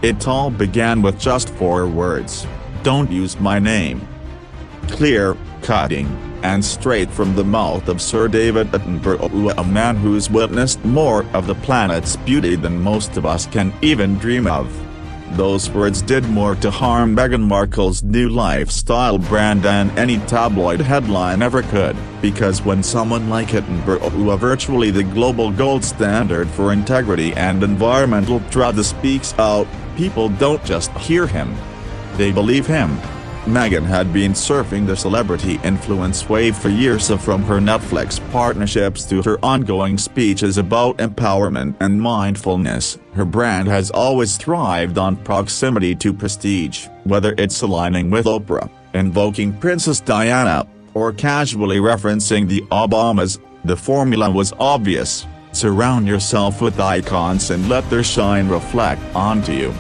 It all began with just 4 words: "Don't use my name." Clear, cutting, and straight from the mouth of Sir David Attenborough, a man who's witnessed more of the planet's beauty than most of us can even dream of. Those words did more to harm Meghan Markle's new lifestyle brand than any tabloid headline ever could, because when someone like Attenborough, virtually the global gold standard for integrity and environmental trust, speaks out, people don't just hear him. They believe him. Meghan had been surfing the celebrity influence wave for years, from her Netflix partnerships to her ongoing speeches about empowerment and mindfulness. Her brand has always thrived on proximity to prestige, whether it's aligning with Oprah, invoking Princess Diana, or casually referencing the Obamas. The formula was obvious: surround yourself with icons and let their shine reflect onto you.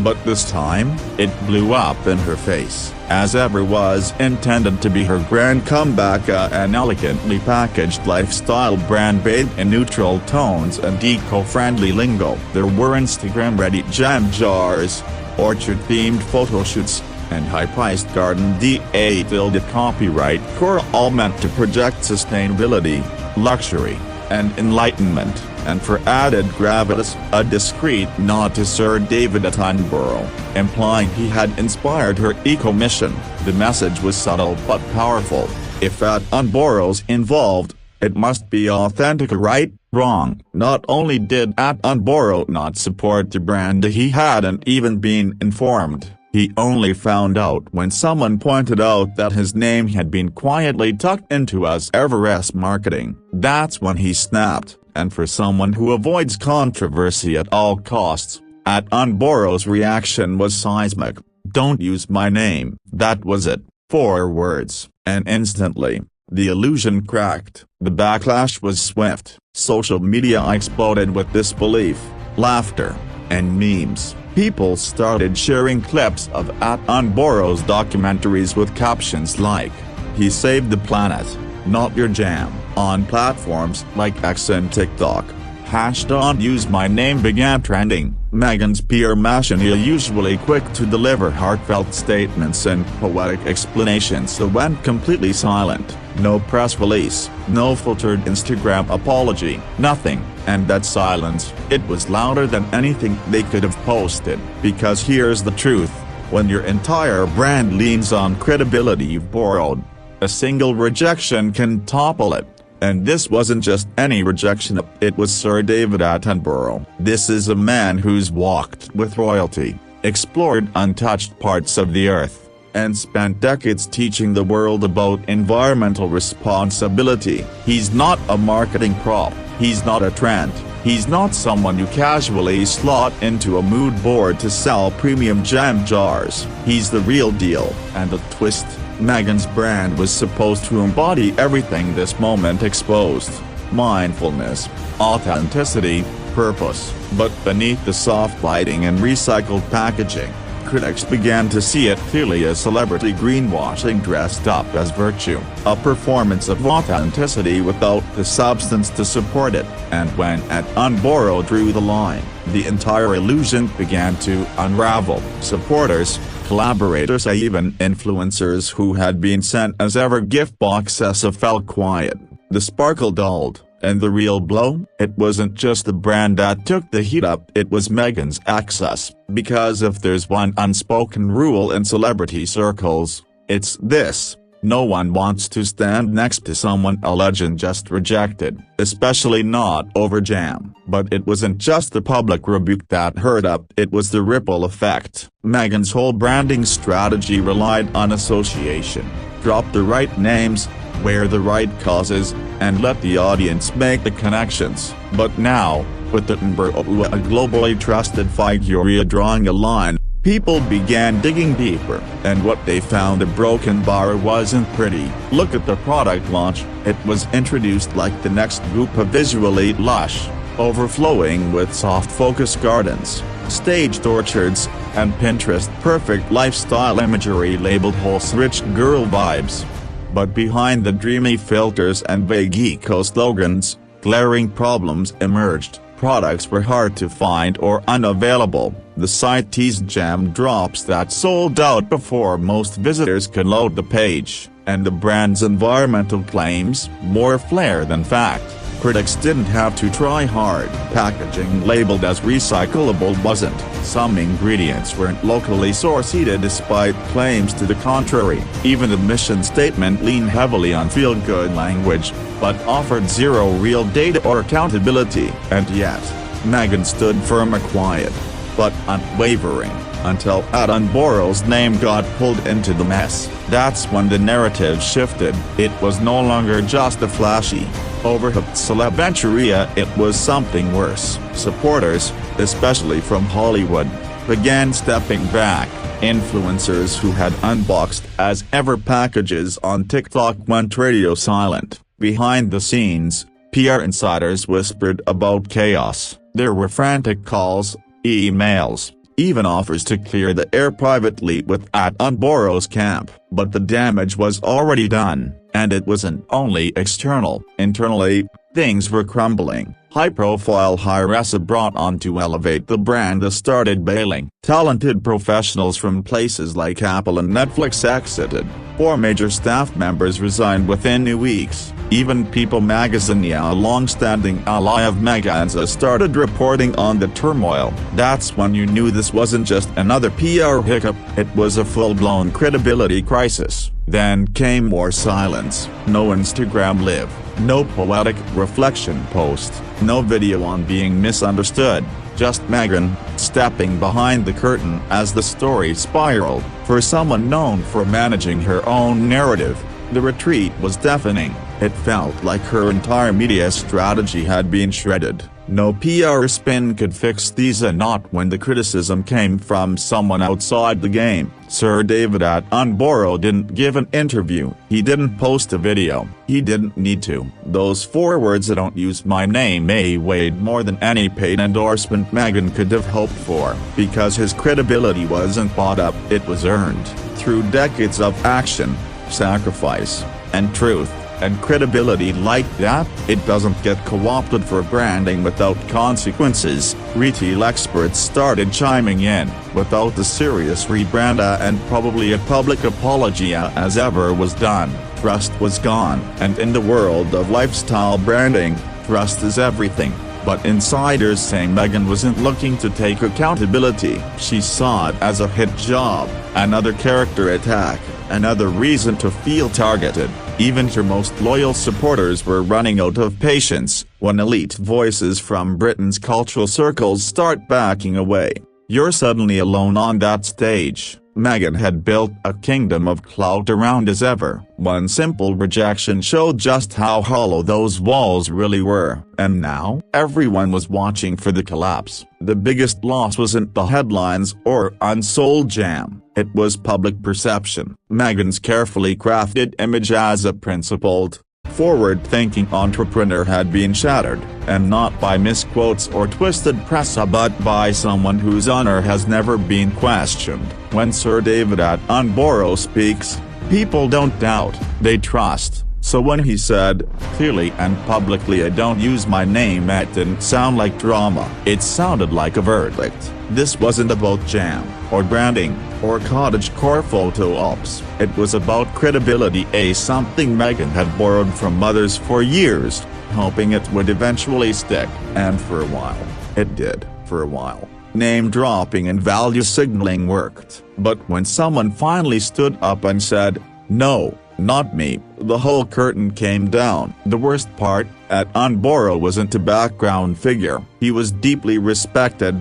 But this time, it blew up in her face, as ever was intended to be her grand comeback, an elegantly packaged lifestyle brand bathed in neutral tones and eco-friendly lingo. There were Instagram-ready jam jars, orchard-themed photo shoots, and high-priced garden detailed copyright core, all meant to project sustainability, luxury, and enlightenment. And for added gravitas, a discreet nod to Sir David Attenborough, implying he had inspired her eco-mission. The message was subtle but powerful: if Attenborough's involved, it must be authentic. Right? Wrong. Not only did Attenborough not support the brand, he hadn't even been informed. He only found out when someone pointed out that his name had been quietly tucked into as Everest marketing. That's when he snapped. And for someone who avoids controversy at all costs, Attenborough's reaction was seismic. "Don't use my name." That was it. 4 words, and instantly, the illusion cracked. The backlash was swift. Social media exploded with disbelief, laughter, and memes. People started sharing clips of Attenborough's documentaries with captions like, "He saved the planet, not your jam," on platforms like X and TikTok. # "Use my name" began trending. Meghan's PR machina, usually quick to deliver heartfelt statements and poetic explanations, went completely silent. No press release, no filtered Instagram apology, nothing. And that silence, it was louder than anything they could have posted. Because here's the truth: when your entire brand leans on credibility you've borrowed, a single rejection can topple it. And this wasn't just any rejection, it was Sir David Attenborough. This is a man who's walked with royalty, explored untouched parts of the earth, and spent decades teaching the world about environmental responsibility. He's not a marketing prop, he's not a trend, he's not someone you casually slot into a mood board to sell premium jam jars. He's the real deal. And the twist: Meghan's brand was supposed to embody everything this moment exposed: mindfulness, authenticity, purpose. But beneath the soft lighting and recycled packaging, critics began to see it clearly as celebrity greenwashing dressed up as virtue, a performance of authenticity without the substance to support it. And when Attenborough drew the line, the entire illusion began to unravel. Supporters, collaborators, even influencers who had been sent as ever gift boxes fell quiet. The sparkle dulled. And the real blow? It wasn't just the brand that took the heat up, it was Meghan's access. Because if there's one unspoken rule in celebrity circles, it's this: no one wants to stand next to someone a legend just rejected, especially not over jam. But it wasn't just the public rebuke that hurt up, it was the ripple effect. Meghan's whole branding strategy relied on association. Drop the right names, wear the right causes, and let the audience make the connections. But now, with Attenborough, a globally trusted figure, drawing a line, people began digging deeper. And what they found: a broken bar wasn't pretty. Look at the product launch. It was introduced like the next group of visually lush, overflowing with soft focus gardens, staged orchards, and Pinterest-perfect lifestyle imagery labeled wholesome rich girl vibes. But behind the dreamy filters and vague eco slogans, glaring problems emerged. products were hard to find or unavailable. The site teased jam drops that sold out before most visitors could load the page, and the brand's environmental claims more flair than fact. Critics didn't have to try hard. Packaging labeled as recyclable wasn't. Some ingredients weren't locally sourced despite claims to the contrary. Even the mission statement leaned heavily on feel-good language, but offered zero real data or accountability. And yet, Meghan stood firm and quiet, but unwavering, until Attenborough's name got pulled into the mess. That's when the narrative shifted. It was no longer just a flashy, overhyped celebenteria, it was something worse. Supporters, especially from Hollywood, began stepping back. Influencers who had unboxed as ever packages on TikTok went radio silent. Behind the scenes, PR insiders whispered about chaos. There were frantic calls, emails, even offers to clear the air privately with Attenborough's camp. But the damage was already done, and it wasn't only external. Internally, things were crumbling. High-profile hires brought on to elevate the brand started bailing. Talented professionals from places like Apple and Netflix exited. 4 major staff members resigned within weeks. Even People magazine, a long-standing ally of Meghan's, started reporting on the turmoil. That's when you knew this wasn't just another PR hiccup, it was a full-blown credibility crisis. Then came more silence. No Instagram live, no poetic reflection post, no video on being misunderstood. Just Meghan, stepping behind the curtain as the story spiraled. For someone known for managing her own narrative, the retreat was deafening. It felt like her entire media strategy had been shredded. No PR spin could fix these, and not when the criticism came from someone outside the game. Sir David Attenborough didn't give an interview, he didn't post a video, he didn't need to. Those 4 words, "don't use my name," weighed more than any paid endorsement Meghan could have hoped for. Because his credibility wasn't bought up, it was earned, through decades of action, sacrifice, and truth. And credibility like that, it doesn't get co-opted for branding without consequences. Retail experts started chiming in. Without the serious rebrand and probably a public apology as ever was done, trust was gone. And in the world of lifestyle branding, trust is everything. But insiders say Meghan wasn't looking to take accountability. She saw it as a hit job, another character attack, another reason to feel targeted. Even her most loyal supporters were running out of patience. When elite voices from Britain's cultural circles start backing away, you're suddenly alone on that stage. Meghan had built a kingdom of clout around as ever. One simple rejection showed just how hollow those walls really were. And now, everyone was watching for the collapse. The biggest loss wasn't the headlines or unsold jam, it was public perception. Meghan's carefully crafted image as a principled, forward-thinking entrepreneur had been shattered, and not by misquotes or twisted press, but by someone whose honor has never been questioned. When Sir David Attenborough speaks, people don't doubt, they trust. So when he said, clearly and publicly, "I don't use my name," it didn't sound like drama, it sounded like a verdict. This wasn't about jam, or branding, or cottagecore photo ops. It was about credibility, something Meghan had borrowed from others for years, hoping it would eventually stick. And for a while, it did. For a while, name-dropping and value signaling worked. But when someone finally stood up and said, "No, not me," the whole curtain came down. The worst part, Attenborough wasn't a background figure. He was deeply respected,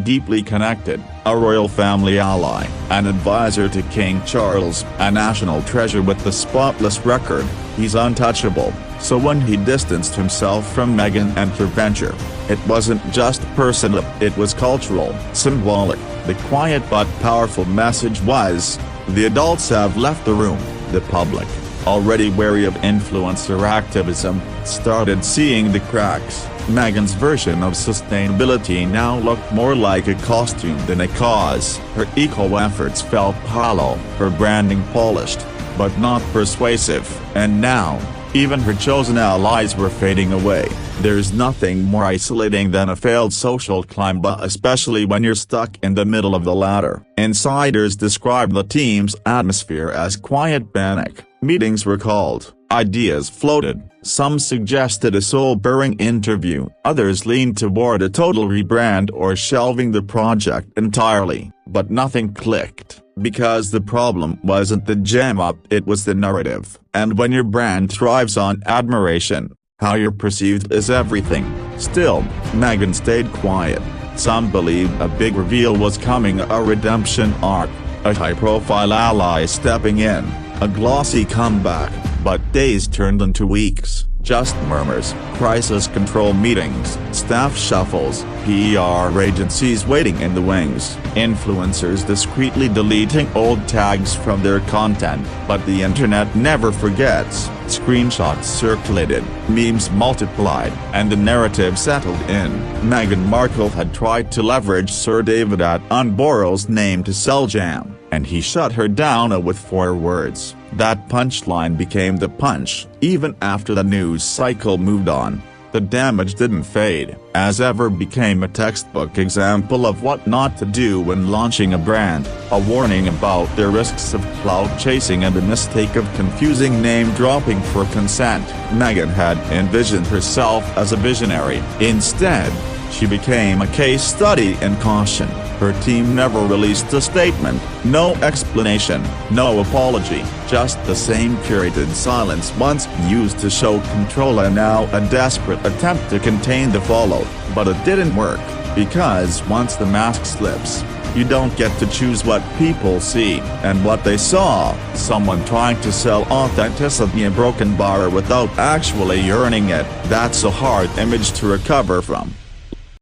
deeply connected, a royal family ally, an advisor to King Charles, a national treasure with the spotless record. He's untouchable. So when he distanced himself from Meghan and her venture, it wasn't just personal, it was cultural, symbolic. The quiet but powerful message was, the adults have left the room. The public, already wary of influencer activism, started seeing the cracks. Meghan's version of sustainability now looked more like a costume than a cause. Her eco-efforts felt hollow, her branding polished, but not persuasive. And now, Even her chosen allies were fading away. There's nothing more isolating than a failed social climb, especially when you're stuck in the middle of the ladder. Insiders described the team's atmosphere as quiet panic. Meetings were called, ideas floated, some suggested a soul-burning interview, others leaned toward a total rebrand or shelving the project entirely, but nothing clicked. Because the problem wasn't the jam-up, it was the narrative. And when your brand thrives on admiration, how you're perceived is everything. Still, Meghan stayed quiet. Some believed a big reveal was coming, a redemption arc, a high-profile ally stepping in, a glossy comeback, but days turned into weeks. Just murmurs, crisis control meetings, staff shuffles, PR agencies waiting in the wings, influencers discreetly deleting old tags from their content, but the internet never forgets. Screenshots circulated, memes multiplied, and the narrative settled in. Meghan Markle had tried to leverage Sir David Attenborough's name to sell jam, and he shut her down with 4 words. That punchline became the punch. Even after the news cycle moved on, the damage didn't fade. As ever became a textbook example of what not to do when launching a brand, a warning about the risks of clout chasing and the mistake of confusing name-dropping for consent. Meghan had envisioned herself as a visionary. Instead, she became a case study in caution. Her team never released a statement, no explanation, no apology, just the same curated silence once used to show control and now a desperate attempt to contain the fallout. But it didn't work, because once the mask slips, you don't get to choose what people see. And what they saw, someone trying to sell authenticity, a broken bar without actually earning it, that's a hard image to recover from.